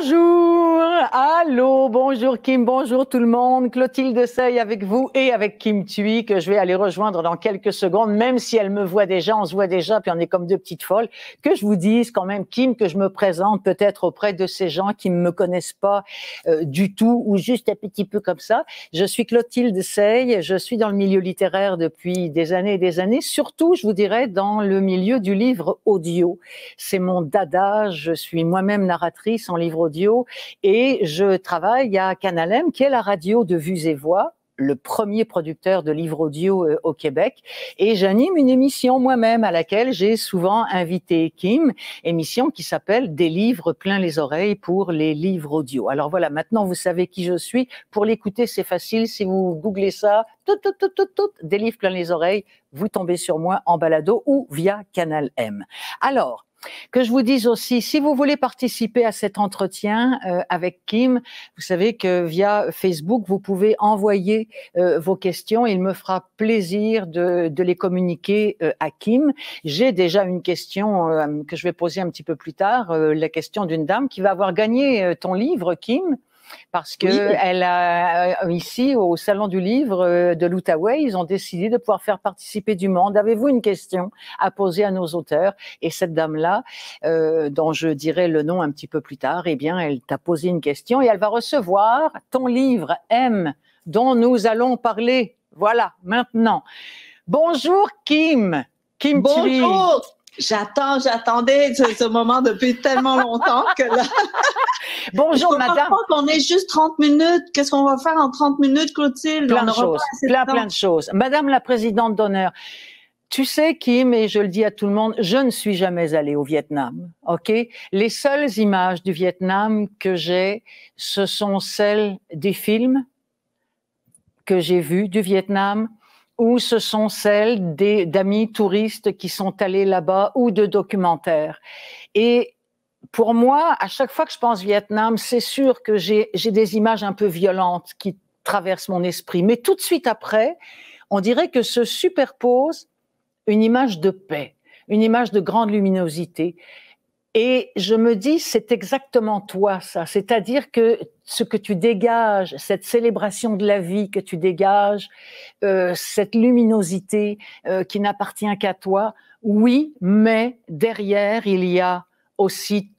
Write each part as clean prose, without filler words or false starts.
Bonjour, allô, bonjour Kim, bonjour tout le monde. Clotilde Sey avec vous et avec Kim Thuy que je vais aller rejoindre dans quelques secondes, même si elle me voit déjà, on se voit déjà, puis on est comme deux petites folles. Que je vous dise quand même, Kim, que je me présente peut-être auprès de ces gens qui ne me connaissent pas du tout ou juste un petit peu comme ça. Je suis Clotilde Sey, je suis dans le milieu littéraire depuis des années et des années, surtout, je vous dirais, dans le milieu du livre audio. C'est mon dada, je suis moi-même narratrice en livre audio et je travaille à Canal M, qui est la radio de Vues et Voix, le premier producteur de livres audio au Québec, et j'anime une émission moi-même à laquelle j'ai souvent invité Kim, émission qui s'appelle Des livres plein les oreilles pour les livres audio. Alors voilà, maintenant vous savez qui je suis. Pour l'écouter, c'est facile, si vous googlez ça, Des livres plein les oreilles, vous tombez sur moi en balado ou via Canal M. Alors, que je vous dise aussi, si vous voulez participer à cet entretien avec Kim, vous savez que via Facebook, vous pouvez envoyer vos questions. Il me fera plaisir de les communiquer à Kim. J'ai déjà une question que je vais poser un petit peu plus tard, la question d'une dame qui va avoir gagné ton livre, Kim. Parce que elle a ici au salon du livre de l'Outaouais, ils ont décidé de pouvoir faire participer du monde. Avez-vous une question à poser à nos auteurs? Et cette dame-là, dont je dirai le nom un petit peu plus tard, eh bien, elle t'a posé une question et elle va recevoir ton livre M, dont nous allons parler. Voilà, maintenant. Bonjour Kim. Kim Thuy. Bonjour. J'attendais ce moment depuis tellement longtemps que là. Bonjour, madame. On est juste 30 minutes. Qu'est-ce qu'on va faire en 30 minutes, Clotilde? Plein de choses. Plein de choses. Madame la présidente d'honneur, tu sais, Kim, et je le dis à tout le monde, je ne suis jamais allée au Vietnam, ok? Les seules images du Vietnam que j'ai, ce sont celles des films que j'ai vus du Vietnam, ou ce sont celles d'amis touristes qui sont allés là-bas, ou de documentaires. Et pour moi, à chaque fois que je pense Vietnam, c'est sûr que j'ai des images un peu violentes qui traversent mon esprit. Mais tout de suite après, on dirait que se superpose une image de paix, une image de grande luminosité. Et je me dis, c'est exactement toi, ça. C'est-à-dire que ce que tu dégages, cette célébration de la vie que tu dégages, cette luminosité qui n'appartient qu'à toi, oui, mais derrière, il y a aussi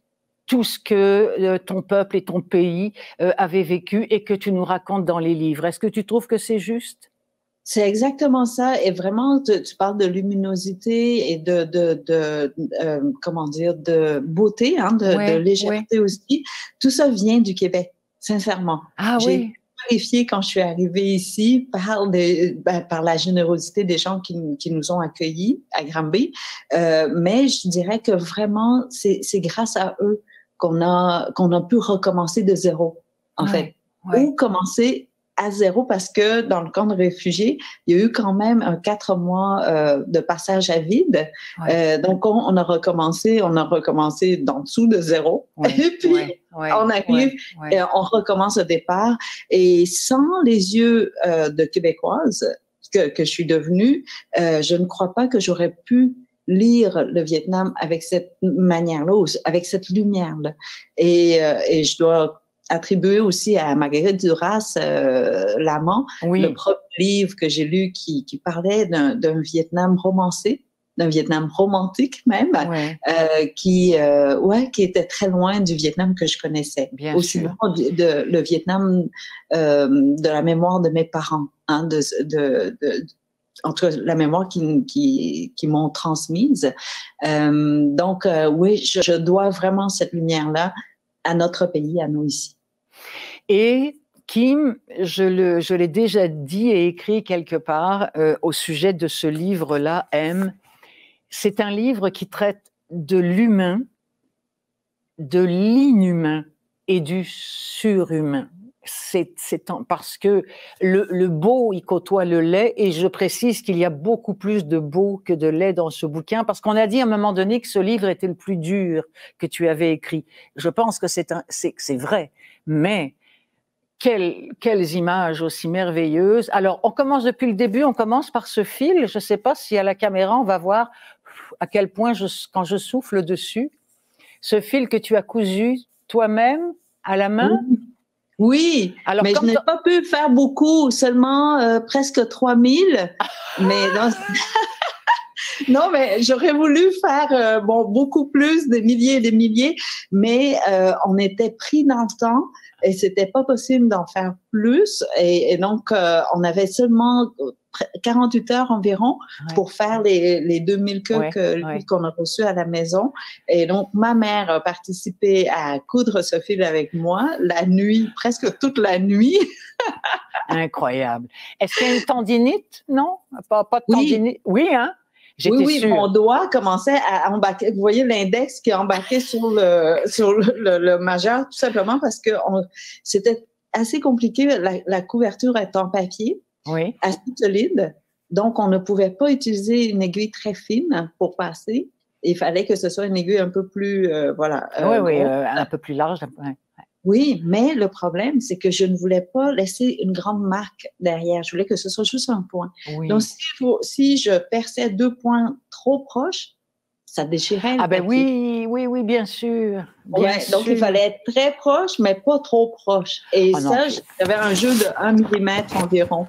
tout ce que ton peuple et ton pays avaient vécu et que tu nous racontes dans les livres. Est-ce que tu trouves que c'est juste? C'est exactement ça. Et vraiment, tu parles de luminosité et comment dire, de beauté, hein, de légèreté aussi. Tout ça vient du Québec, sincèrement. Ah oui. Vérifié quand je suis arrivée ici par la générosité des gens qui nous ont accueillis à Granby. Mais je dirais que vraiment, c'est grâce à eux qu'on a pu recommencer de zéro, en fait. Ou commencer à zéro parce que dans le camp de réfugiés, il y a eu quand même 4 mois de passage à vide. Donc, on a recommencé d'en dessous de zéro. Et puis, on arrive et on recommence au départ. Et sans les yeux de Québécoise que je suis devenue, je ne crois pas que j'aurais pu lire le Vietnam avec cette manière-là, avec cette lumière-là. Et je dois attribué aussi à Marguerite Duras, L'Amant, le premier livre que j'ai lu qui parlait d'un Vietnam romancé, d'un Vietnam romantique même, qui était très loin du Vietnam que je connaissais. Bien aussi sûr. loin le Vietnam de la mémoire de mes parents, hein, en tout cas, la mémoire qui m'ont transmise. Donc, oui, je dois vraiment cette lumière-là à notre pays, à nous ici. Et Kim, je l'ai déjà dit et écrit quelque part au sujet de ce livre-là, M. C'est un livre qui traite de l'humain, de l'inhumain et du surhumain. Parce que le beau, il côtoie le laid, et je précise qu'il y a beaucoup plus de beau que de laid dans ce bouquin, parce qu'on a dit à un moment donné que ce livre était le plus dur que tu avais écrit. Je pense que c'est vrai, mais quelles images aussi merveilleuses. Alors, on commence depuis le début, on commence par ce fil. Je ne sais pas si à la caméra, on va voir à quel point, quand je souffle dessus, ce fil que tu as cousu toi-même, À la main? Oui, alors, mais je n'ai pas pu faire beaucoup, seulement presque 3000. Mais non, mais j'aurais voulu faire beaucoup plus, des milliers et des milliers, mais on était pris dans le temps et c'était pas possible d'en faire plus. Et donc, on avait seulement 48 heures environ pour faire les 2000 queues qu'on a reçues à la maison. Et donc, ma mère a participé à coudre ce fil avec moi la nuit, presque toute la nuit. Incroyable. Est-ce qu'il y a une tendinite? Non? Pas de tendinite? Oui, hein? Oui, sûre. Mon doigt commençait à embarquer. Vous voyez l'index qui embarquait sur le majeur, tout simplement parce que c'était assez compliqué. La couverture est en papier, assez solide. Donc, on ne pouvait pas utiliser une aiguille très fine pour passer. Il fallait que ce soit une aiguille un peu plus, un peu plus large. Oui, mais le problème, c'est que je ne voulais pas laisser une grande marque derrière. Je voulais que ce soit juste un point. Oui. Donc, si je perçais 2 points trop proches, ça déchirait le papier. Oui, bien sûr. Donc, il fallait être très proche, mais pas trop proche. Et j'avais un jeu de 1 millimètre environ.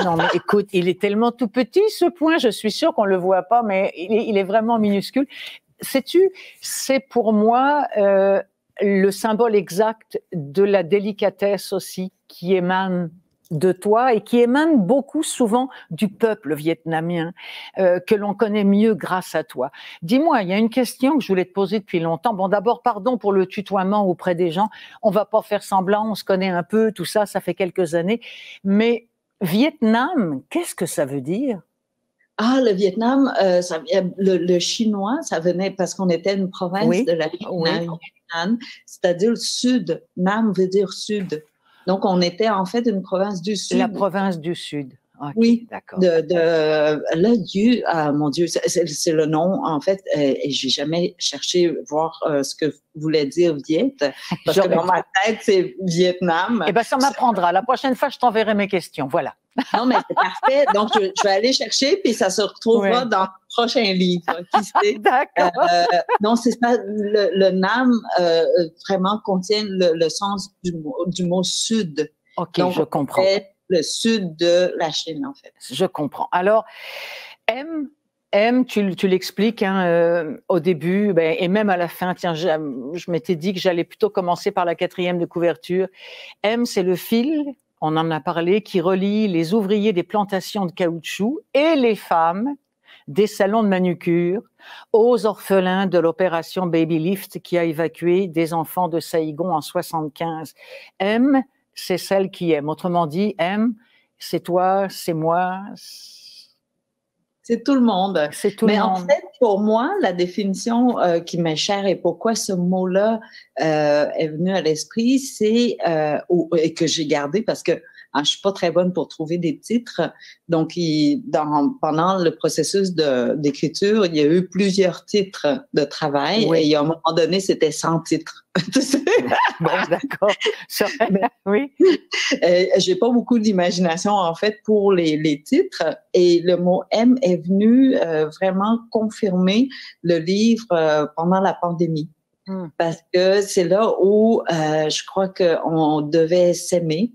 Non, mais écoute, il est tellement tout petit, ce point. Je suis sûre qu'on le voit pas, mais il est vraiment minuscule. Sais-tu, c'est pour moi... le symbole exact de la délicatesse aussi qui émane de toi et qui émane beaucoup souvent du peuple vietnamien que l'on connaît mieux grâce à toi. Dis-moi, il y a une question que je voulais te poser depuis longtemps. Bon, d'abord, pardon pour le tutoiement auprès des gens. On va pas faire semblant, on se connaît un peu, tout ça, ça fait quelques années. Mais Vietnam, qu'est-ce que ça veut dire? Ah, le Vietnam, le chinois, ça venait parce qu'on était une province de la Vietnam, c'est-à-dire le sud. Nam veut dire sud. Donc, on était en fait une province du sud. La province du sud. Okay, oui, d'accord. Mon Dieu, c'est le nom, en fait, et j'ai jamais cherché voir ce que voulait dire Viet, parce que dans ma tête, c'est Vietnam. Eh bien, ça m'apprendra. La prochaine fois, je t'enverrai mes questions. Voilà. Non, mais c'est parfait. Donc, je vais aller chercher, puis ça se retrouvera dans le prochain livre. Qui sait? D'accord. Non, c'est ça. Le Nam vraiment contient le sens du mot sud. OK, donc, je comprends. Le sud de la Chine, en fait. Je comprends. Alors, M, tu l'expliques au début, et même à la fin. Tiens, je m'étais dit que j'allais plutôt commencer par la 4e de couverture. M, c'est le fil, on en a parlé, qui relie les ouvriers des plantations de caoutchouc et les femmes des salons de manucure aux orphelins de l'opération Baby Lift qui a évacué des enfants de Saïgon en 1975. M, c'est celle qui aime. Autrement dit, M, c'est toi, c'est moi. C'est tout le monde. C'est tout le monde. Mais en fait, pour moi, la définition qui m'est chère et pourquoi ce mot-là est venu à l'esprit, c'est et que j'ai gardé parce que je suis pas très bonne pour trouver des titres. Donc, pendant le processus d'écriture, il y a eu plusieurs titres de travail. Oui. Et à un moment donné, c'était 100 titres. Bon, d'accord. Oui. J'ai pas beaucoup d'imagination, en fait, pour les titres. Et le mot M est venu vraiment confirmer le livre pendant la pandémie. Parce que c'est là où je crois qu'on devait s'aimer.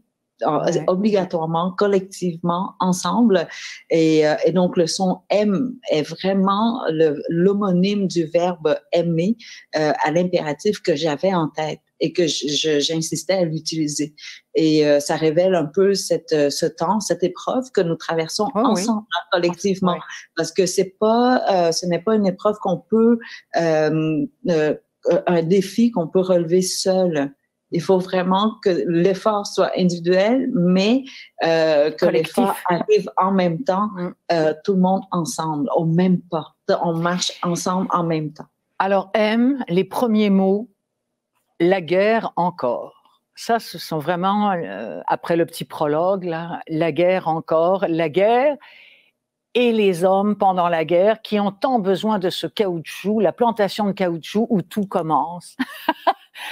Obligatoirement, collectivement, ensemble. Et donc, le son « aime » est vraiment l'homonyme du verbe « aimer » à l'impératif que j'avais en tête et que j'insistais à l'utiliser. Et ça révèle un peu ce temps, cette épreuve que nous traversons ensemble, collectivement. Parce que ce n'est pas une épreuve qu'on peut, un défi qu'on peut relever seul. Il faut vraiment que l'effort soit individuel, mais que l'effort arrive en même temps, tout le monde ensemble, au même pas. On marche ensemble en même temps. Alors, M, les premiers mots, la guerre encore. Ça, ce sont vraiment, après le petit prologue, là, la guerre encore, la guerre et les hommes pendant la guerre qui ont tant besoin de ce caoutchouc, la plantation de caoutchouc où tout commence.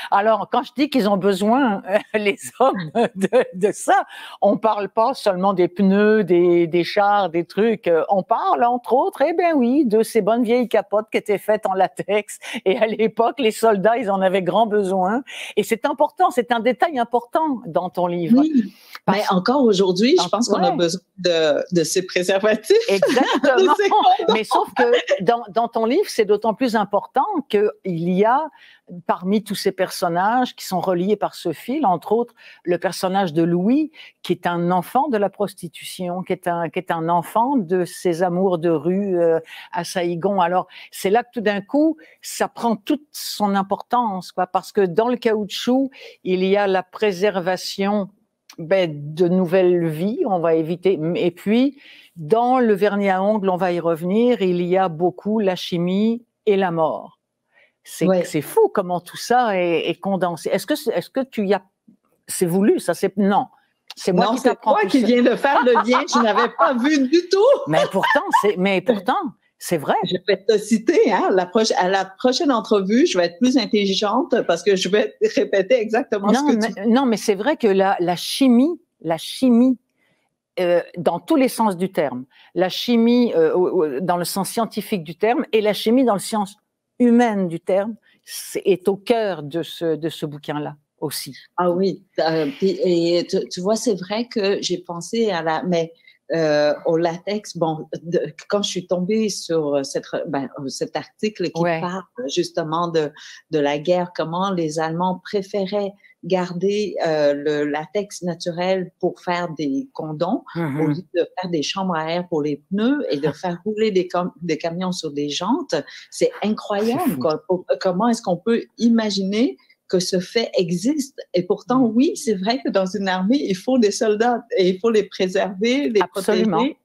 Alors, quand je dis qu'ils ont besoin, les hommes, de ça, on parle pas seulement des pneus, des chars, des trucs. On parle, entre autres, eh bien oui, de ces bonnes vieilles capotes qui étaient faites en latex. Et à l'époque, les soldats, ils en avaient grand besoin. Et c'est important, c'est un détail important dans ton livre. Oui, mais encore aujourd'hui, je pense qu'on a besoin de ces préservatifs. Exactement. Mais sauf que dans ton livre, c'est d'autant plus important qu'il y a, parmi tous ces personnages qui sont reliés par ce fil, entre autres, le personnage de Louis, qui est un enfant de la prostitution, qui est un enfant de ces amours de rue à Saïgon. Alors, c'est là que tout d'un coup, ça prend toute son importance, quoi, parce que dans le caoutchouc, il y a la préservation de nouvelles vies, on va éviter. Et puis, dans le vernis à ongles, on va y revenir, il y a beaucoup la chimie et la mort. C'est fou comment tout ça est condensé. Est-ce que tu y as... C'est voulu, ça? Non. C'est moi qui viens de faire le lien. Je n'avais pas vu du tout. Mais pourtant, c'est vrai. Je vais te citer, hein, à la prochaine entrevue, je vais être plus intelligente parce que je vais répéter exactement ce que tu dis. Non, mais c'est vrai que la chimie, dans tous les sens du terme, la chimie dans le sens scientifique du terme et la chimie dans le sens humaine du terme est au cœur de ce bouquin-là aussi. Ah oui, et tu vois, c'est vrai que j'ai pensé au latex. Bon, quand je suis tombée sur cet article qui parle justement de la guerre, comment les Allemands préféraient garder le latex naturel pour faire des condoms au lieu de faire des chambres à air pour les pneus et de faire rouler des camions sur des jantes. C'est incroyable. Comment est-ce qu'on peut imaginer que ce fait existe? Et pourtant, oui, c'est vrai que dans une armée, il faut des soldats et il faut les préserver, les protéger.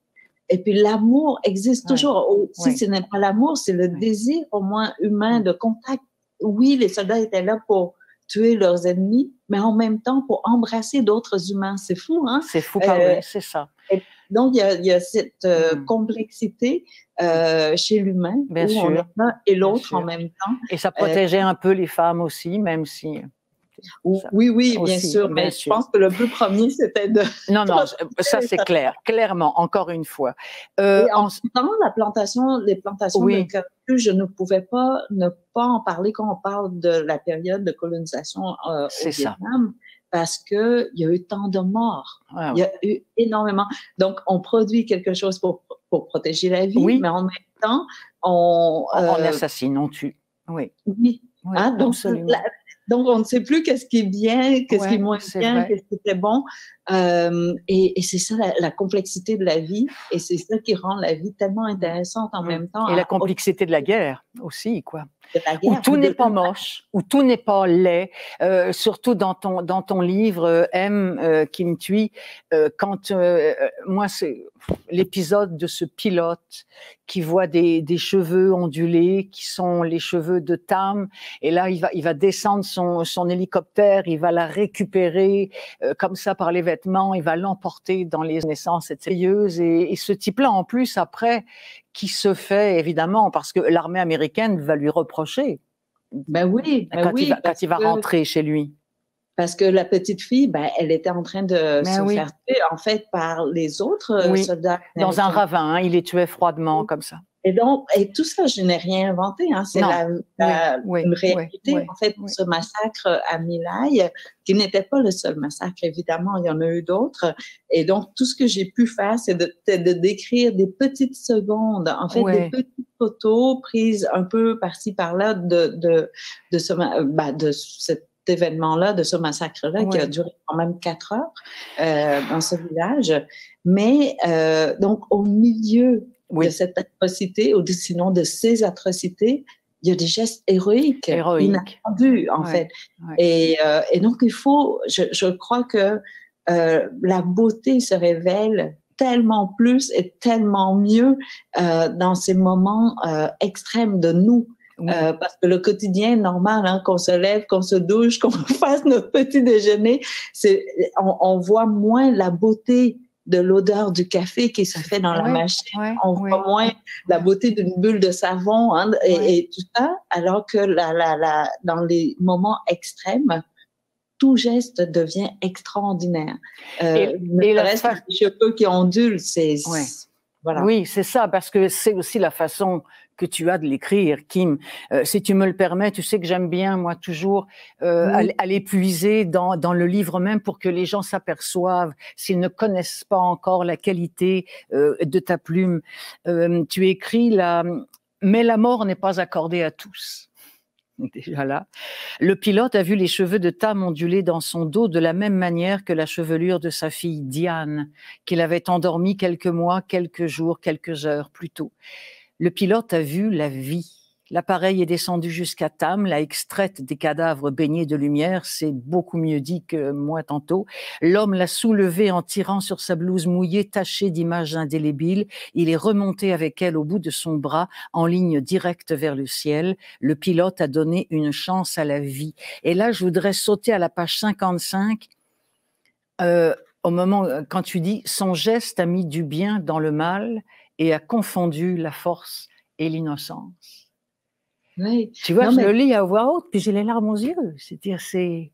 Et puis l'amour existe toujours. Si ce n'est pas l'amour, c'est le désir au moins humain de contact. Oui, les soldats étaient là pour tuer leurs ennemis, mais en même temps pour embrasser d'autres humains. C'est fou, hein? C'est fou, pareil, c'est ça. Donc, il y a cette complexité chez l'humain, bien sûr, on est l'un et l'autre en même temps. Et ça protégeait un peu les femmes aussi, même si... Oui, bien sûr, mais je pense que le but premier, c'était de... Non, ça c'est clair, clairement, encore une fois. Et en temps, les plantations de caoutchouc, je ne pouvais pas ne pas en parler quand on parle de la période de colonisation au Vietnam, parce qu'il y a eu tant de morts. Il y a eu énormément. Donc, on produit quelque chose pour protéger la vie, mais en même temps, on assassine, on tue. Oui. Hein, donc, on ne sait plus qu'est-ce qui est bien, qu'est-ce qui est moins bien, qu'est-ce qui était bon. Et c'est ça la complexité de la vie. Et c'est ça qui rend la vie tellement intéressante en même temps. Et la complexité de la guerre aussi, quoi. Où tout n'est pas moche, où tout n'est pas laid. Surtout dans ton livre, Kim Thuy, quand moi, c'est l'épisode de ce pilote qui voit des cheveux ondulés, qui sont les cheveux de Tam, et là, il va descendre son hélicoptère, il va la récupérer comme ça par les vêtements, il va l'emporter dans les naissances sérieuses, et ce type-là, en plus, après, qui se fait, évidemment, parce que l'armée américaine va lui reprocher. Quand il va rentrer chez lui. Parce que la petite fille, elle était en train de se faire tuer, en fait, par les autres soldats. Dans un ravin, hein, il les tuait froidement, comme ça. Et tout ça, je n'ai rien inventé, hein, c'est une réalité. En fait, ce massacre à My Lai, qui n'était pas le seul massacre, évidemment, il y en a eu d'autres. Et donc, tout ce que j'ai pu faire, c'est de décrire des petites secondes, en fait, des petites photos prises un peu par-ci, par-là de cet événement-là, de ce massacre-là, qui a duré quand même 4 heures dans ce village. Mais donc, au milieu de cette atrocité, ou sinon de ces atrocités, il y a des gestes héroïques. Inattendus, en fait. Et donc, il faut, je crois que la beauté se révèle tellement plus et tellement mieux dans ces moments extrêmes de nous. Parce que le quotidien normal, hein, qu'on se lève, qu'on se douche, qu'on fasse notre petit déjeuner, on voit moins la beauté de l'odeur du café qui se fait dans la machine. On voit moins la beauté d'une bulle de savon, hein, et tout ça, alors que dans les moments extrêmes, tout geste devient extraordinaire. Et les cheveux qui ondulent, c'est... Voilà. Oui, c'est ça, parce que c'est aussi la façon que tu as de l'écrire, Kim. Si tu me le permets, tu sais que j'aime bien, moi, toujours aller puiser dans le livre même pour que les gens s'aperçoivent, s'ils ne connaissent pas encore la qualité de ta plume. Tu écris « Mais la mort n'est pas accordée à tous ». Déjà là. Le pilote a vu les cheveux de Tam onduler dans son dos de la même manière que la chevelure de sa fille Diane, qu'il avait endormie quelques mois, quelques jours, quelques heures plus tôt. Le pilote a vu la vie. L'appareil est descendu jusqu'à Tam, l'a extraite des cadavres baignés de lumière, c'est beaucoup mieux dit que moi tantôt. L'homme l'a soulevée en tirant sur sa blouse mouillée, tachée d'images indélébiles. Il est remonté avec elle au bout de son bras, en ligne directe vers le ciel. Le pilote a donné une chance à la vie. Et là, je voudrais sauter à la page 55, au moment quand tu dis « Son geste a mis du bien dans le mal et a confondu la force et l'innocence ». Oui. Tu vois, je le lis à voix haute, puis j'ai les larmes aux yeux. C'est-à-dire, c'est...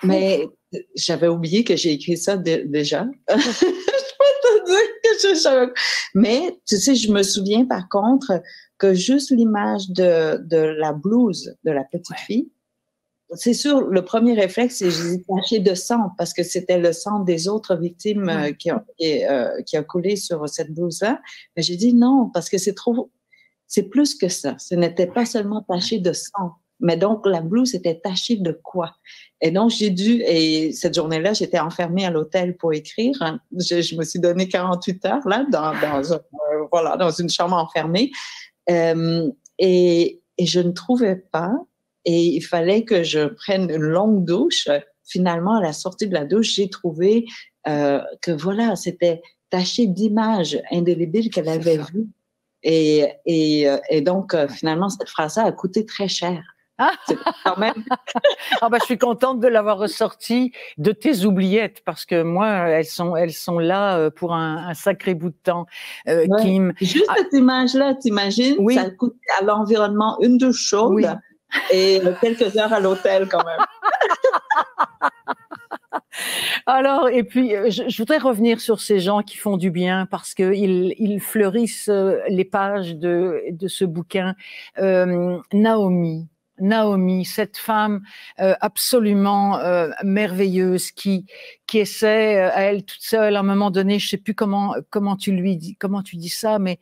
Mais j'avais oublié que j'ai écrit ça déjà. Je peux te dire que je savais. Mais, tu sais, je me souviens par contre que juste l'image de la blouse de la petite fille, c'est sûr, le premier réflexe, c'est je dis taché de sang parce que c'était le sang des autres victimes qui a coulé sur cette blouse-là. Mais j'ai dit non, parce que c'est plus que ça. Ce n'était pas seulement taché de sang, mais donc la blouse était tachée de quoi? Et donc et cette journée-là, j'étais enfermée à l'hôtel pour écrire. Je me suis donné 48 heures là, dans une chambre enfermée. Et je ne trouvais pas, et il fallait que je prenne une longue douche. Finalement, à la sortie de la douche, j'ai trouvé que voilà, c'était taché d'images indélébiles qu'elle avait vues. Et donc, finalement, cette phrase-là a coûté très cher. C'est quand même... je suis contente de l'avoir ressortie de tes oubliettes, parce que moi, elles sont là pour un sacré bout de temps. Kim. Juste cette image-là, t'imagines, ça coûte à l'environnement une douche chaude et quelques heures à l'hôtel quand même. Alors, et puis, je voudrais revenir sur ces gens qui font du bien parce qu'ils fleurissent les pages de ce bouquin. Naomi, cette femme absolument merveilleuse qui essaie à elle toute seule à un moment donné, je sais plus comment tu dis ça, mais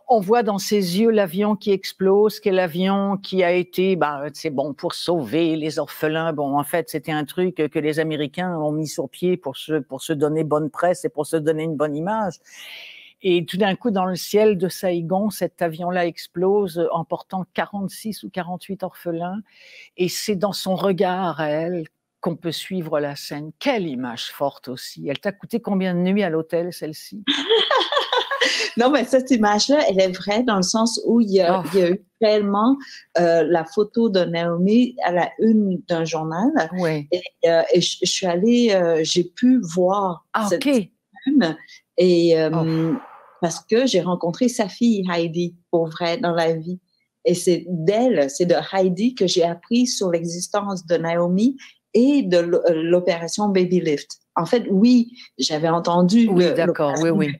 on voit dans ses yeux l'avion qui explose, qu'est l'avion qui a été, c'est bon, pour sauver les orphelins. Bon, en fait, c'était un truc que les Américains ont mis sur pied pour se donner bonne presse et pour se donner une bonne image. Et tout d'un coup, dans le ciel de Saïgon, cet avion-là explose, emportant 46 ou 48 orphelins. Et c'est dans son regard à elle qu'on peut suivre la scène. Quelle image forte aussi. Elle t'a coûté combien de nuits à l'hôtel, celle-ci? Non, mais cette image-là, elle est vraie dans le sens où il y a eu réellement la photo de Naomi à la une d'un journal. Oui. Et je suis allée, j'ai pu voir cette une et parce que j'ai rencontré sa fille Heidi pour vrai dans la vie. Et c'est de Heidi que j'ai appris sur l'existence de Naomi et de l'opération Baby Lift. En fait, oui, j'avais entendu. Oui, d'accord, oui.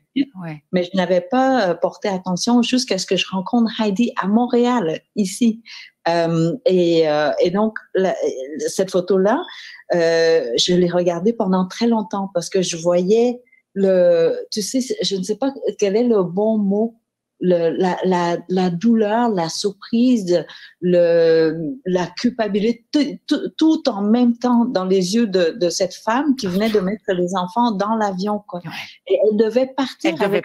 Mais je n'avais pas porté attention jusqu'à ce que je rencontre Heidi à Montréal, ici. Et donc, cette photo-là, je l'ai regardée pendant très longtemps parce que je voyais tu sais, je ne sais pas quel est le bon mot, la douleur, la surprise, la culpabilité, tout en même temps dans les yeux de cette femme qui venait de mettre les enfants dans l'avion, quoi. Ouais. Et elle devait partir avec.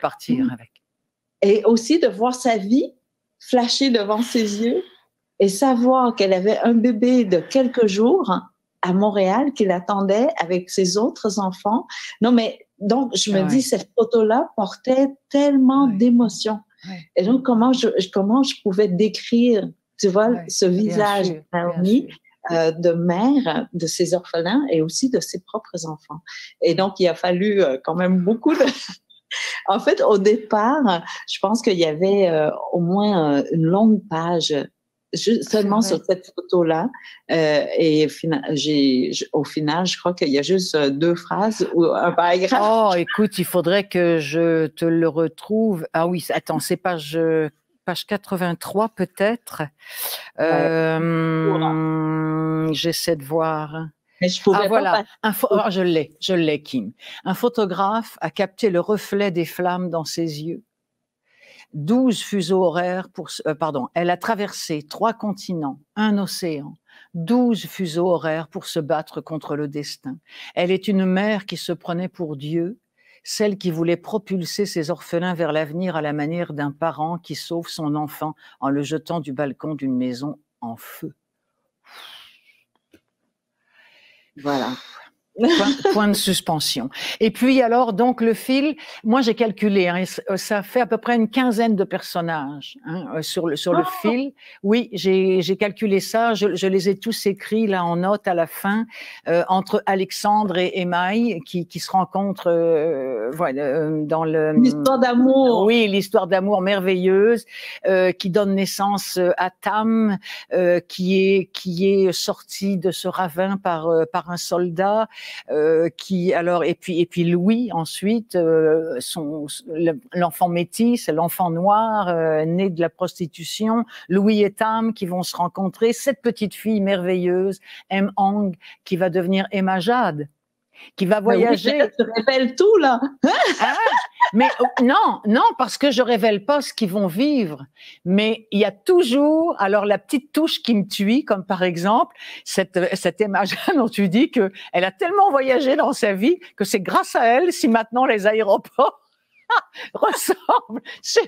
Et aussi de voir sa vie flasher devant ses yeux et savoir qu'elle avait un bébé de quelques jours à Montréal qui l'attendait avec ses autres enfants. Non, mais donc, je me dis, cette photo-là portait tellement d'émotions. Et donc, comment je pouvais décrire, tu vois, ce visage de Naomi de mère de ces orphelins et aussi de ses propres enfants. Et donc, il a fallu quand même beaucoup de... En fait, au départ, je pense qu'il y avait au moins une longue page seulement sur cette photo-là. Et au final, je crois qu'il y a juste 2 phrases ou un paragraphe. Oh, écoute, il faudrait que je te le retrouve. Ah oui, attends, c'est page 83 peut-être. J'essaie de voir. Mais je pouvais voilà. Je l'ai, Kim. Un photographe a capté le reflet des flammes dans ses yeux. 12 fuseaux horaires elle a traversé 3 continents, un océan, 12 fuseaux horaires pour se battre contre le destin. Elle est une mère qui se prenait pour Dieu, celle qui voulait propulser ses orphelins vers l'avenir à la manière d'un parent qui sauve son enfant en le jetant du balcon d'une maison en feu. Voilà. Point de suspension. Et puis alors, donc le fil, moi j'ai calculé, hein, ça fait à peu près une quinzaine de personnages sur le fil. Oui, j'ai calculé ça, je les ai tous écrits là en note à la fin, entre Alexandre et Émaï qui se rencontrent dans l'histoire d'amour. Oui, l'histoire d'amour merveilleuse qui donne naissance à Tam, qui est sorti de ce ravin par un soldat. Et puis Louis ensuite, l'enfant métis, l'enfant noir né de la prostitution, Louis et Tam qui vont se rencontrer, cette petite fille merveilleuse, M. Hong, qui va devenir Emma Jade, qui va voyager. Oui, tu révèles tout là. Mais non, parce que je révèle pas ce qu'ils vont vivre. Mais il y a toujours, alors la petite touche qui me tue, comme par exemple cette image dont tu dis que elle a tellement voyagé dans sa vie que c'est grâce à elle si maintenant les aéroports ressemblent. Ça,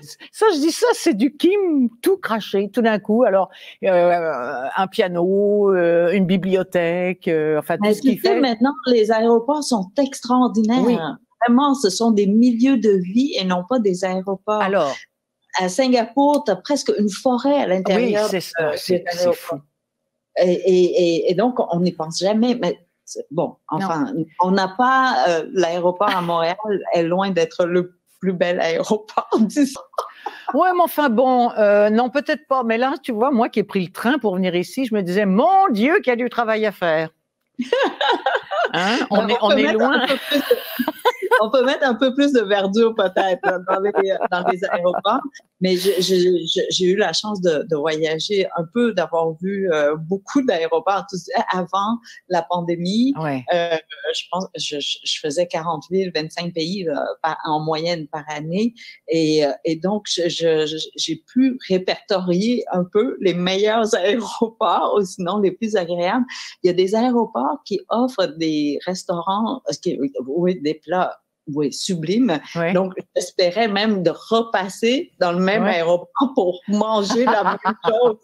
je dis ça, c'est du Kim tout craché, tout d'un coup. Alors un piano, une bibliothèque, enfin tout ce qui fait. Maintenant, les aéroports sont extraordinaires. Oui. Vraiment, ce sont des milieux de vie et non pas des aéroports. Alors, à Singapour, tu as presque une forêt à l'intérieur. Oui, c'est fou. Et donc, on n'y pense jamais. Mais bon, enfin, on n'a pas l'aéroport à Montréal est loin d'être le plus bel aéroport, disons. Ouais, mais enfin bon, non, peut-être pas. Mais là, tu vois, moi qui ai pris le train pour venir ici, je me disais, mon Dieu, qu'il y a du travail à faire. Hein? On est loin. On peut mettre un peu plus de verdure peut-être dans les aéroports, mais j'ai eu la chance de voyager un peu, d'avoir vu beaucoup d'aéroports avant la pandémie. Ouais. Je pense je faisais 40 villes, 25 pays là, en moyenne par année, et donc j'ai pu répertorier un peu les meilleurs aéroports, ou sinon les plus agréables. Il y a des aéroports qui offrent des restaurants, des plats sublimes. Ouais. Donc, j'espérais même de repasser dans le même aéroport pour manger la même chose.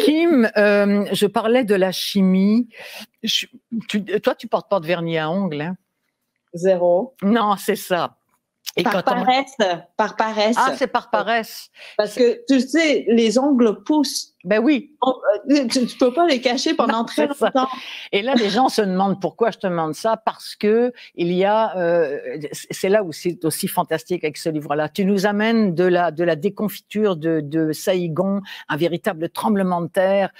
Kim, je parlais de la chimie. Toi, tu portes pas de vernis à ongles, hein? Zéro. Non, c'est ça. Et par paresse. Ah, c'est par paresse. Parce que, tu sais, les ongles poussent. Ben oui. Tu peux pas les cacher pendant très longtemps. Et là, les gens se demandent pourquoi je te demande ça, parce que il y a, c'est là où c'est aussi fantastique avec ce livre-là. Tu nous amènes de la déconfiture de Saïgon, un véritable tremblement de terre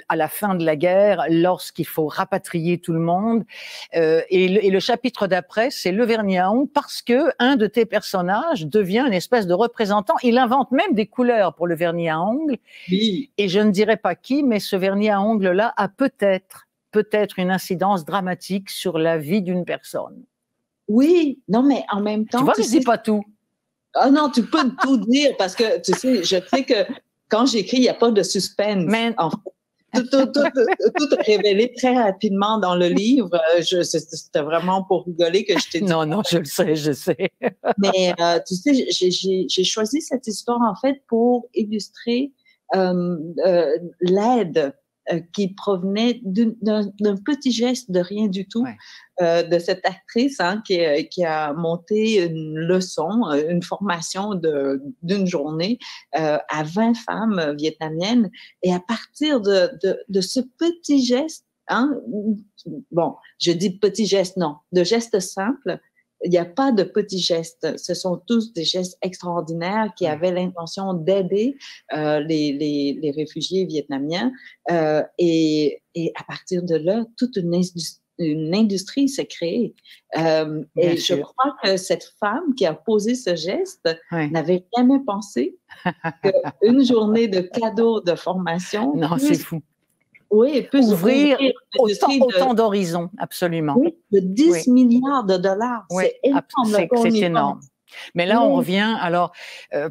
à la fin de la guerre, lorsqu'il faut rapatrier tout le monde. Et le chapitre d'après, c'est le vernis à ongles, parce que un de tes personnages devient une espèce de représentant. Il invente même des couleurs pour le vernis à ongles. Oui. Et je ne dirais pas qui, mais ce vernis à ongles-là a peut-être une incidence dramatique sur la vie d'une personne. Oui, non, mais en même temps... Tu vois, je ne dis pas tout. Ah non, tu peux tout dire, parce que, tu sais, je sais que quand j'écris, il n'y a pas de suspense. Mais... En fait. Tout est révélé très rapidement dans le livre. C'était vraiment pour rigoler que je t'ai dit. Non, je le sais. Mais tu sais, j'ai choisi cette histoire en fait pour illustrer l'aide qui provenait d'un petit geste de rien du tout, de cette actrice qui a monté une leçon, une formation d'une journée à 20 femmes vietnamiennes. Et à partir de ce petit geste, bon, je dis petit geste, non, de gestes simples. Il n'y a pas de petits gestes. Ce sont tous des gestes extraordinaires qui avaient l'intention d'aider les réfugiés vietnamiens. Et à partir de là, toute une industrie s'est créée. Et je crois que cette femme qui a posé ce geste n'avait jamais pensé qu'une journée de cadeaux de formation... Non, c'est fou. Oui, peut ouvrir autant d'horizons, absolument. Oui, de 10 milliards de dollars. C'est énorme. C'est énorme. Mais là, on revient, alors,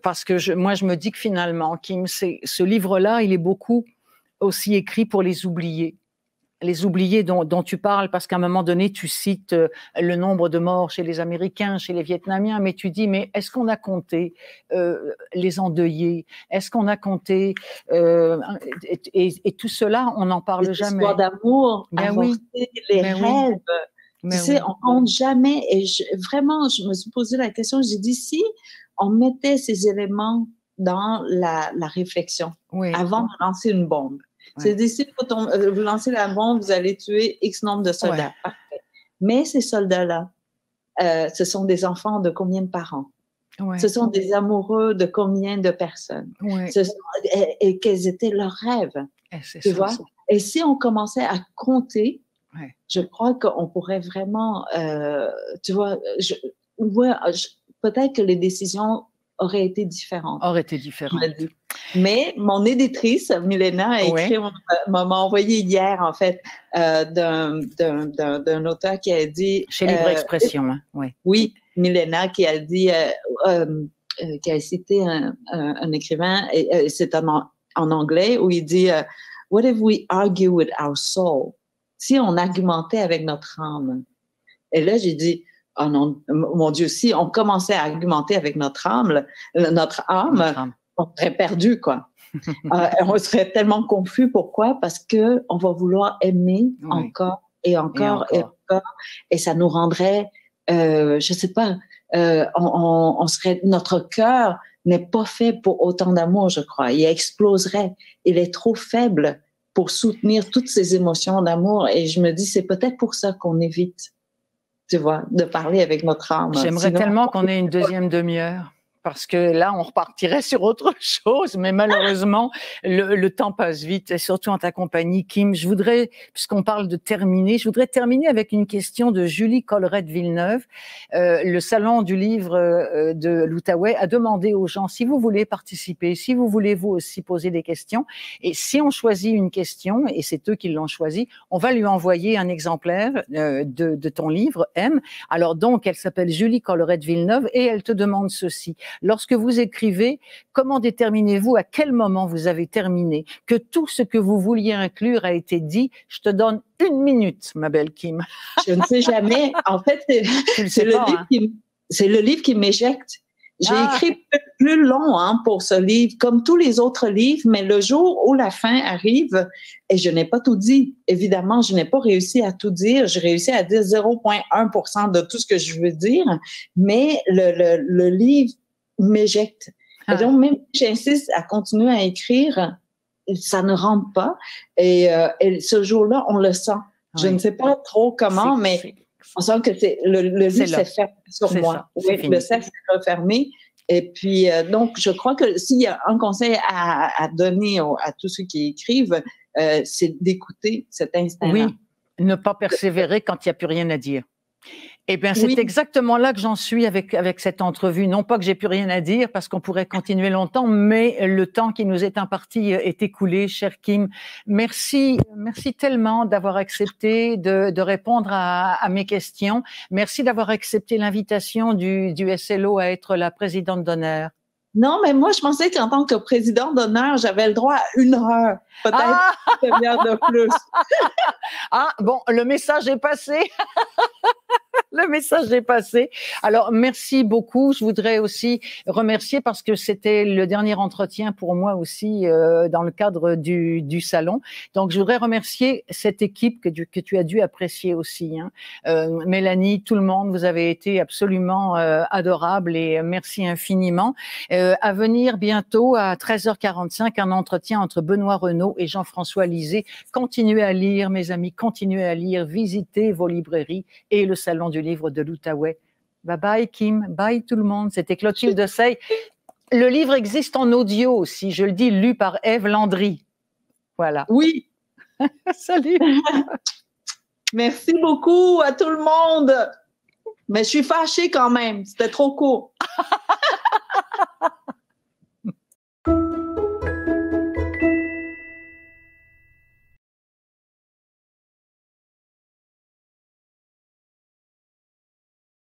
parce que moi, je me dis que finalement, Kim, ce livre-là, il est beaucoup aussi écrit pour les oubliés. Les oubliés dont tu parles, parce qu'à un moment donné, tu cites le nombre de morts chez les Américains, chez les Vietnamiens, mais tu dis, mais est-ce qu'on a compté les endeuillés? Est-ce qu'on a compté et tout cela, on n'en parle jamais. L'histoire d'amour, les rêves. Tu sais, on compte jamais. Et vraiment, je me suis posé la question, j'ai dit, si on mettait ces éléments dans la réflexion avant de lancer une bombe, c'est-à-dire, si vous lancez la bombe, vous allez tuer X nombre de soldats. Parfait. Mais ces soldats-là, ce sont des enfants de combien de parents? Ce sont des amoureux de combien de personnes? Et quels étaient leurs rêves? Tu vois? Et si on commençait à compter, je crois qu'on pourrait vraiment, tu vois, peut-être que les décisions auraient été différentes. Mais mon éditrice, Milena, m'a envoyé hier, en fait, d'un auteur qui a dit... Chez Libre Expression, Oui, Milena, qui a dit, qui a cité un écrivain, et c'est en anglais, où il dit « What if we argue with our soul? » Si on argumentait avec notre âme. Et là, j'ai dit... Oh non, mon Dieu, si on commençait à argumenter avec notre âme, on serait perdu, quoi. On serait tellement confus. Pourquoi? Parce que on va vouloir aimer encore et encore et encore, et ça nous rendrait, je sais pas, on serait, notre cœur n'est pas fait pour autant d'amour, je crois. Il exploserait. Il est trop faible pour soutenir toutes ces émotions d'amour. Et je me dis, c'est peut-être pour ça qu'on évite, tu vois, de parler avec notre âme. J'aimerais tellement qu'on ait une deuxième demi-heure, parce que là, on repartirait sur autre chose, mais malheureusement, le temps passe vite, et surtout en ta compagnie, Kim. Je voudrais, puisqu'on parle de terminer, je voudrais terminer avec une question de Julie Collerette-Villeneuve. Le Salon du Livre de l'Outaouais a demandé aux gens, si vous voulez participer, si vous voulez vous aussi poser des questions, et si on choisit une question, et c'est eux qui l'ont choisi, on va lui envoyer un exemplaire de ton livre, M. Alors donc, elle s'appelle Julie Collerette-Villeneuve, et elle te demande ceci. Lorsque vous écrivez, comment déterminez-vous à quel moment vous avez terminé, que tout ce que vous vouliez inclure a été dit? Je te donne 1 minute, ma belle Kim. Je ne sais jamais. En fait, c'est le livre qui m'éjecte. J'ai écrit plus long pour ce livre, comme tous les autres livres, mais le jour où la fin arrive, et je n'ai pas tout dit. Évidemment, je n'ai pas réussi à tout dire. J'ai réussi à dire 0,1% de tout ce que je veux dire, mais le livre m'éjecte. Et donc, même si j'insiste à continuer à écrire, ça ne rentre pas. Et ce jour-là, on le sent. Je ne sais pas trop comment, mais on sent que le livre s'est fermé sur moi. Le cercle s'est refermé. Et puis, donc, je crois que s'il y a un conseil à donner à tous ceux qui écrivent, c'est d'écouter cet instant-là. Oui, ne pas persévérer quand il n'y a plus rien à dire. Eh bien, c'est exactement là que j'en suis avec cette entrevue. Non pas que j'ai plus rien à dire, parce qu'on pourrait continuer longtemps, mais le temps qui nous est imparti est écoulé, cher Kim. Merci tellement d'avoir accepté de répondre à mes questions. Merci d'avoir accepté l'invitation du SLO à être la présidente d'honneur. Non, mais moi, je pensais qu'en tant que présidente d'honneur, j'avais le droit à 1 heure. Peut-être de plus. Bon, le message est passé. Le message est passé. Alors, merci beaucoup. Je voudrais aussi remercier parce que c'était le dernier entretien pour moi aussi dans le cadre du salon. Donc, je voudrais remercier cette équipe que tu as dû apprécier aussi. Hein. Mélanie, tout le monde, vous avez été absolument adorables et merci infiniment. À venir bientôt à 13h45, un entretien entre Benoît Renaud et Jean-François Lisée. Continuez à lire, mes amis, continuez à lire, visitez vos librairies et le salon du livre de l'Outaouais. Bye bye Kim, bye tout le monde. C'était Clotilde Sey. Le livre existe en audio aussi, je le dis, lu par Ève Landry. Voilà. Oui. Salut. Merci beaucoup à tout le monde. Mais je suis fâchée quand même, c'était trop court.